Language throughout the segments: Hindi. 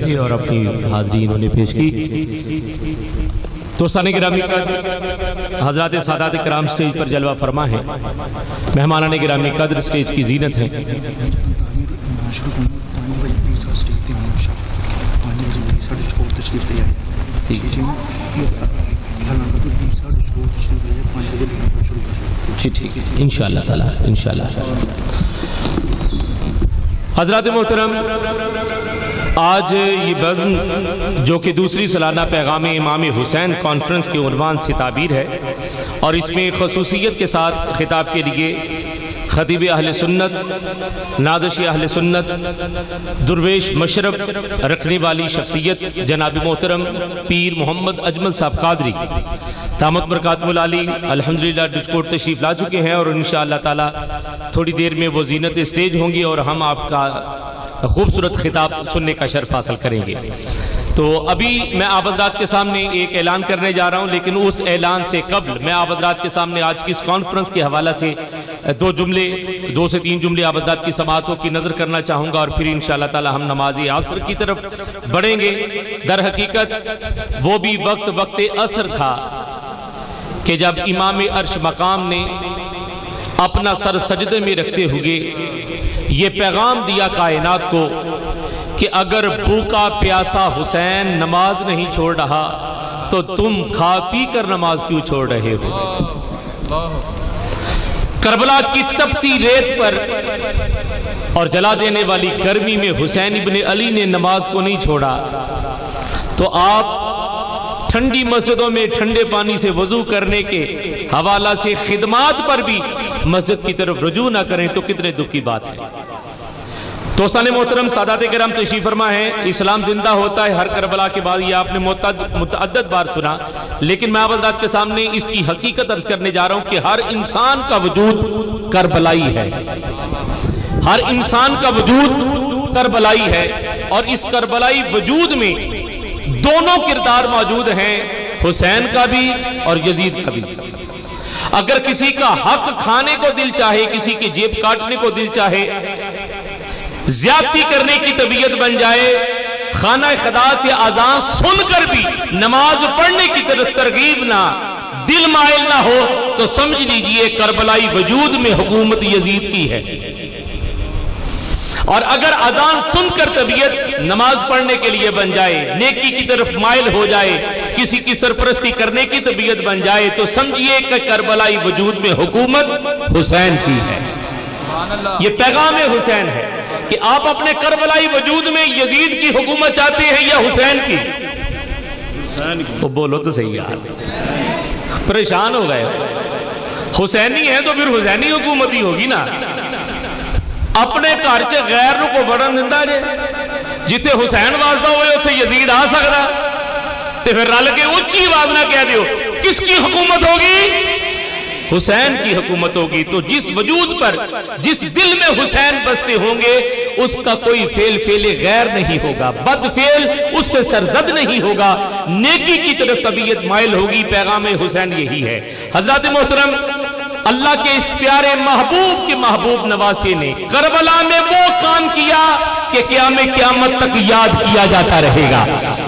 बैठे और अपनी हाजिरी इन्होंने पेश की। दोस्तान गिरामी हजरात सादात कराम स्टेज पर जलवा फरमा है, मेहमानान गिरामी कद्र स्टेज की जीनत है। ठीक है इंशाअल्लाह ताला इंशाअल्लाह। हजरात मोहतरम, आज ये बज़्म जो कि दूसरी सालाना पैगाम इमाम हुसैन कॉन्फ्रेंस के उन्वान से ताबीर है और इसमें खसूसियत के साथ खिताब के लिए खतीब अहले सुन्नत, नादशी अहले सुन्नत, दुर्वेश मशरब रखने वाली शख्सियत जनाब मोहतरम पीर मोहम्मद अजमल साहब कादरी दामत बरकातुहुल आली अल्हम्दुलिल्लाह डिस्कोट तशरीफ ला चुके हैं और इंशाअल्लाह ताला थोड़ी देर में वो जीनत स्टेज होंगी और हम आपका खूबसूरत खिताब सुनने का शर्फ हासिल करेंगे। तो अभी मैं आप हज़रात के सामने एक ऐलान करने जा रहा हूं, लेकिन उस ऐलान से कबल मैं आप हज़रात के सामने आज की इस कॉन्फ्रेंस के हवाला से दो से तीन जुमले आप हज़रात की समाअतों की नजर करना चाहूंगा और फिर इंशाअल्लाह ताला हम नमाज़ असर की तरफ बढ़ेंगे। दर हकीकत वो भी वक्त असर था कि जब इमाम अर्श मकाम ने अपना सर सजदे में रखते हुए ये पैगाम दिया कायनात को कि अगर भूखा प्यासा हुसैन नमाज नहीं छोड़ रहा तो तुम खा पी कर नमाज क्यों छोड़ रहे हो। करबला की तपती रेत पर और जला देने वाली गर्मी में हुसैन इब्ने अली ने नमाज को नहीं छोड़ा, तो आप ठंडी मस्जिदों में ठंडे पानी से वजू करने के हवाला से खिदमात पर भी मस्जिद की तरफ रुजू ना करें तो कितने दुख की बात है। दोस्तान मोहतरम, सादात किराम तशरीफ फरमा है, इस्लाम जिंदा होता है हर करबला के बाद, ये आपने मुतअद्दिद बार सुना, लेकिन मैं आप के सामने इसकी हकीकत अर्ज करने जा रहा हूं कि हर इंसान का वजूद करबलाई है, हर इंसान का वजूद करबलाई है और इस करबलाई वजूद में दोनों किरदार मौजूद हैं, हुसैन का भी और यजीद का भी। अगर किसी का हक खाने को दिल चाहे, किसी की जेब काटने को दिल चाहे, ज्यादती करने की तबीयत बन जाए, खाना खुदा से आजान सुनकर भी नमाज पढ़ने की तरफ तरगीब ना, दिल माइल ना हो, तो समझ लीजिए करबलाई वजूद में हुकूमत यजीद की है। और अगर अजान सुनकर तबीयत नमाज पढ़ने के लिए बन जाए, नेकी की तरफ माइल हो जाए, किसी की सरपरस्ती करने की तबीयत बन जाए, तो समझिए कि करबलाई वजूद में हुकूमत हुसैन की है। ये पैगाम हुसैन है कि आप अपने करबलाई वजूद में यजीद की हुकूमत चाहते हैं या हुसैन की? वो बोलो तो सही यार, परेशान हो गए। हुसैनी है तो फिर हुसैनी हुकूमत ही होगी ना। अपने घर च गैर को बढ़न दिंदा जे, जिथे हुसैन वाजदा हुए उथे यजीद आ सकता, तो फिर रल के उच्ची आवाज ना कह दियो किसकी हुकूमत होगी? हुसैन की हुकूमत होगी। तो जिस वजूद पर, जिस दिल में हुसैन बसते होंगे, उसका कोई फेल गैर नहीं होगा, बद फेल उससे सरजद नहीं होगा, नेकी की तरफ तबीयत माइल होगी। पैगाम हुसैन यही है। हजरत मोहतरम, अल्लाह के इस प्यारे महबूब के महबूब नवासे ने करबला में वो काम किया कि क़यामत तक याद किया जाता रहेगा।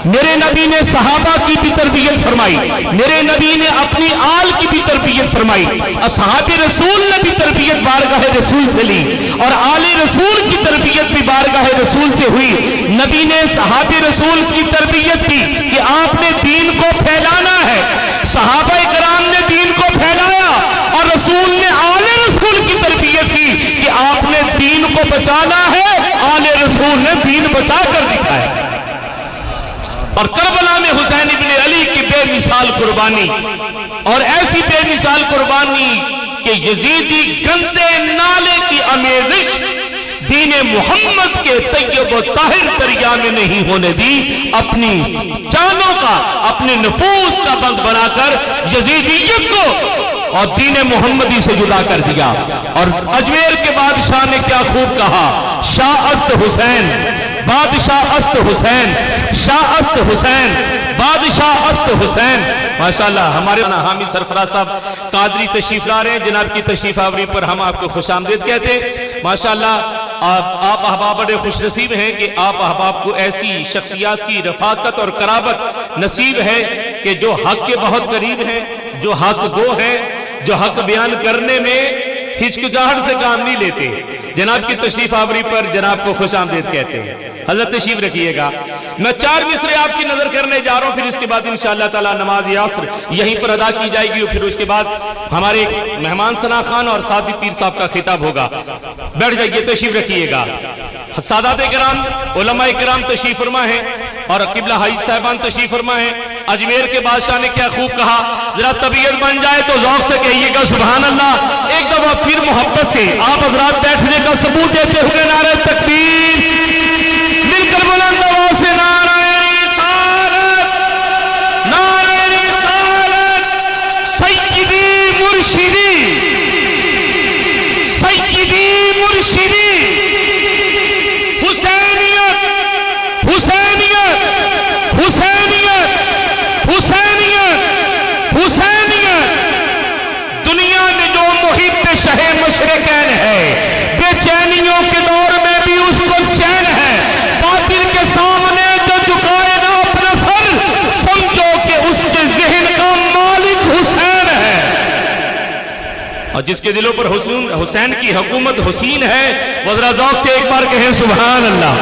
मेरे नबी ने सहाबा की भी तरबियत फरमाई, मेरे नबी ने अपनी आल की भी तरबियत फरमाई, असहाबे रसूल ने भी तरबियत बारगाह रसूल से ली और आले रसूल की तरबियत भी बारगाह रसूल से हुई। नबी ने सहाबे रसूल की तरबियत की कि आपने दीन को फैलाना है, सहाबा इकराम ने दीन को फैलाया और रसूल ने आले रसूल की तरबियत की कि आपने दीन को बचाना है, आले रसूल ने दीन बचा कर दिखाया। और करबला में हुसैन इब्ने अली की बेमिसाल कुर्बानी, और ऐसी बेमिसाल कुर्बानी कि यजीदी गंदे नाले की आमेज़िश दीन मोहम्मद के तैयब व ताहिर दरिया में नहीं होने दी। अपनी जानों का, अपने नफूस का बंद बनाकर यजीदियत को और दीन मोहम्मदी से जुदा कर दिया। और अजमेर के बादशाह ने क्या खूब कहा, शाह अस्त हुसैन, बादशाह अस्त हुसैन, शाह अस्त हुसैन, बादशाह अस्त हुसैन। माशाअल्लाह, हमारे हामिद सरफराज साहब कादरी तशरीफ ला रहे हैं, जनाब की तशरीफ आवरी पर हम आपको खुशामदीद कहते हैं। माशाअल्लाह, आप अहबाब बड़े खुशनसीब हैं कि आप अहबाब को ऐसी शख्सियात की रफाकत और कराबत नसीब है कि जो हक के बहुत करीब हैं, जो हक गो है, जो हक बयान करने में हिचकिचाहट से काम नहीं लेते। जनाब की तशरीफ आवरी पर जनाब को खुश आमदीद कहते हैं। हजरत तशरीफ रखिएगा। मैं 4 मिसरे आपकी नजर करने जा रहा हूं, फिर इसके बाद इंशाअल्लाह ताला नमाज असर यहीं पर अदा की जाएगी और फिर उसके बाद हमारे मेहमान सना खान और सादी पीर साहब का खिताब होगा। बैठ जाइए, तशरीफ रखिएगा। सादात किराम, उलमाए किराम तशरीफ फरमा है और किबला हाई साहबान तशरीफ फरमा है। अजमेर के बादशाह ने क्या खूब कहा, जरा तबीयत बन जाए तो ज़ौक़ से कहिएगा सुभान अल्लाह। एक दफा फिर मोहब्बत से आप हज़रात बैठने का सबूत देते हुए नारे तकबीर, मिलकर बुलंद आवाज़ से नारे रिसालत, नारे रिसालत, सय्यदी मुर्शिदी, सय्यदी मुर्शिदी, हुसैनियत, हुसैनियत, हुसैनियत, हुसैनियत, हुसैनियत। दुनिया में जो मुहिब शहे मशरिकैन है, बेचैनियों के दौर में भी उसको चैन है। बातिल के सामने जो झुकाए ना अपना सर, समझो कि उसके ज़हन का मालिक हुसैन है। और जिसके दिलों पर हुसैन की हुकूमत हुसीन है, वो ज़रा ज़ौक़ से एक बार कहें सुभान अल्लाह।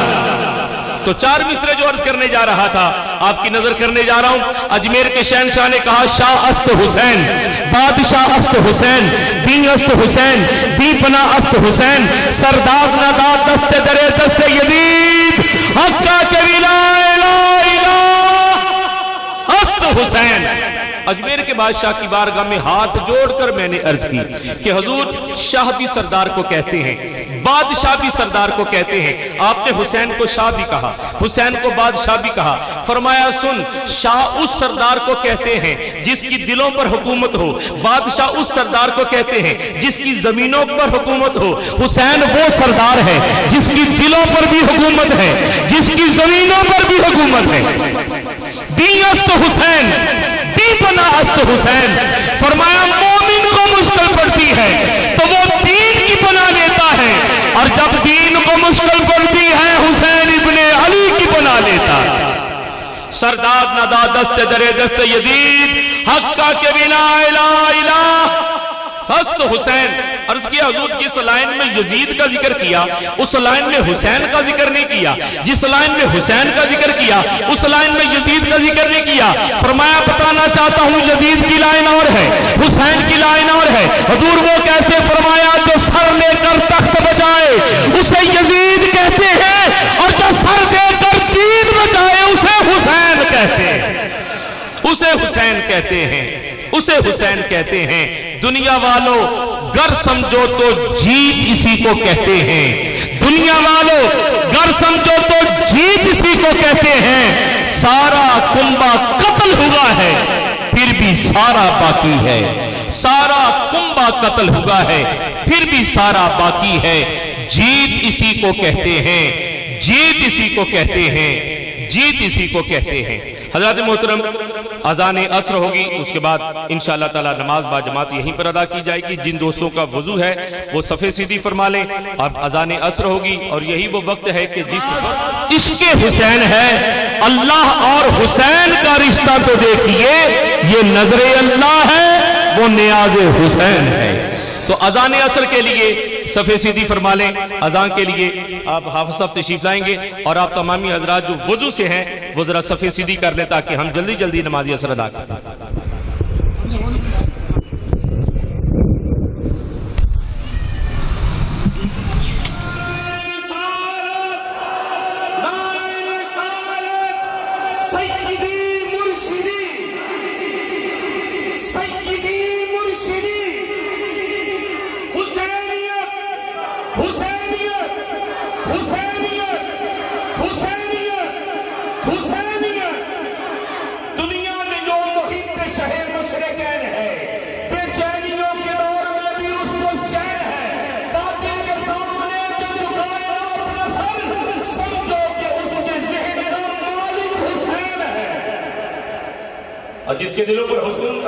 तो 4 मिसरे जो अर्ज करने जा रहा था, आपकी नजर करने जा रहा हूं। अजमेर के शहनशाह ने कहा, शाह अस्त हुसैन, बादशाह अस्त हुसैन, दी अस्त हुसैन, दी बना अस्त हुसैन, सरदार नदा दस्ते दरे दस्ते यदीद, हक्का के बिला इला इला अस्त हुसैन। अजमेर के बादशाह की बारगाह में हाथ जोड़कर मैंने अर्ज की कि हुजूर, शाह भी सरदार को कहते हैं, बादशाह भी सरदार को कहते हैं। आपने हुसैन को शाह भी कहा, हुसैन को बादशाह भी कहा। फरमाया सुन, शाह उस सरदार को कहते हैं जिसकी दिलों पर हुकूमत हो, बादशाह उस सरदार को कहते हैं जिसकी जमीनों पर हुकूमत हो। हुसैन वो सरदार है जिसकी दिलों पर भी हुकूमत है, जिसकी जमीनों पर भी हुकूमत है। दी अस्त हुसैन, दी बना अस्त हुसैन। फरमाया मोमिन को मुश्किल पड़ती है तो वो दीन की बना लेता है, और जब दीन को मुश्किल पड़ती है हुसैन इब्ने अली की बना लेता है। सरदार नदा दस्ते दरे दस्ते यदीद, हक्का के बिना इला इला हस्त हुसैन। अर्ज किया हुजूर, जिस लाइन में यजीद का जिक्र किया उस लाइन में हुसैन का जिक्र नहीं किया, जिस लाइन में हुसैन का जिक्र किया उस लाइन में यजीद का जिक्र नहीं किया। फरमाया बताना चाहता हूं, यजीद की लाइन और है, हुसैन की लाइन और है। हुजूर वो कैसे? फरमाया जो सर लेकर तख्त बजाए उसे यजीद कहते हैं, और जो सर देकर दीन बजाए उसे हुसैन कहते हैं, उसे हुसैन कहते हैं, उसे हुसैन कहते हैं। दुनिया वालों गर समझो तो जीत इसी को कहते हैं, दुनिया वालों गर समझो तो जीत इसी को कहते हैं। सारा कुंबा कत्ल हुआ है फिर भी सारा बाकी है, सारा कुंबा कत्ल हुआ है फिर भी सारा बाकी है। जीत इसी को कहते हैं, जीत इसी को कहते हैं, जीत इसी को कहते हैं। हज़रत मोहतरम, अज़ान असर होगी, उसके बाद इंशाअल्लाह ताला नमाज बाजमात यहीं पर अदा की जाएगी। जिन दोस्तों का वजू है वो सफ़े सीधी फरमा लें। अब अज़ान असर होगी और यही वो वक्त है कि जिस वक्त इश्क़े हुसैन है, अल्लाह और हुसैन का रिश्ता तो देखिए, ये नजरे अल्लाह है, वो नियाज़े हुसैन है। तो अज़ान असर के लिए सफ़े सीधी फरमा लें। अज़ान के लिए आप हाफ़िज़ साहब तशरीफ लाएंगे और आप तमामी हज़रात जो वुज़ू से हैं वो ज़रा सफ़े सीधी कर लें ताकि हम जल्दी जल्दी नमाज़ी असर अदा करें। और जिसके दिलों पर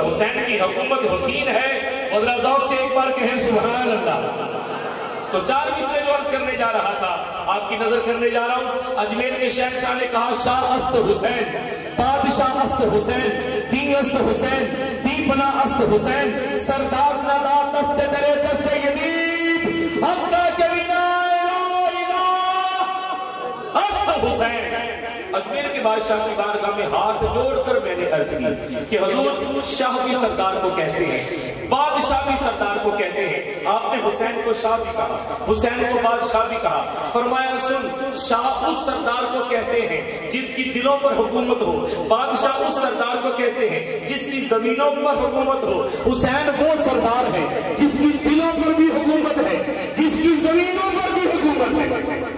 हुसैन की हुकूमत हुसीन है, और ज़ौक़ से एक बार कहें सुभान अल्लाह। तो 4 मिसरे जो अर्ज करने जा रहा था, आपकी नजर करने जा रहा हूं। अजमेर के शहंशाह ने कहा, शाह अस्त हुसैन, बादशाह अस्त हुसैन, दी अस्त हुसैन, दी बना अस्त हुसैन, सरदार नदा दस्ते तेरे दस्ते यदीद अब्दा कवीना अस्त हुसैन। अजमेर के बादशाह की बारगाह में हाथ जोड़कर मैंने अर्ज की कि हुजूर, शाह भी सरदार को कहते हैं, बादशाह भी सरदार को कहते हैं। आपने हुसैन को शाह भी कहा, हुसैन को बादशाह भी कहा। फरमाया, सुन, शाह उस सरदार को कहते हैं जिसकी दिलों पर हुकूमत हो, बादशाह उस सरदार को कहते हैं जिसकी जमीनों पर हुकूमत हो। हुसैन वो सरदार है जिसकी दिलों पर भी हुकूमत है, जिसकी जमीनों पर भी हुकूमत है।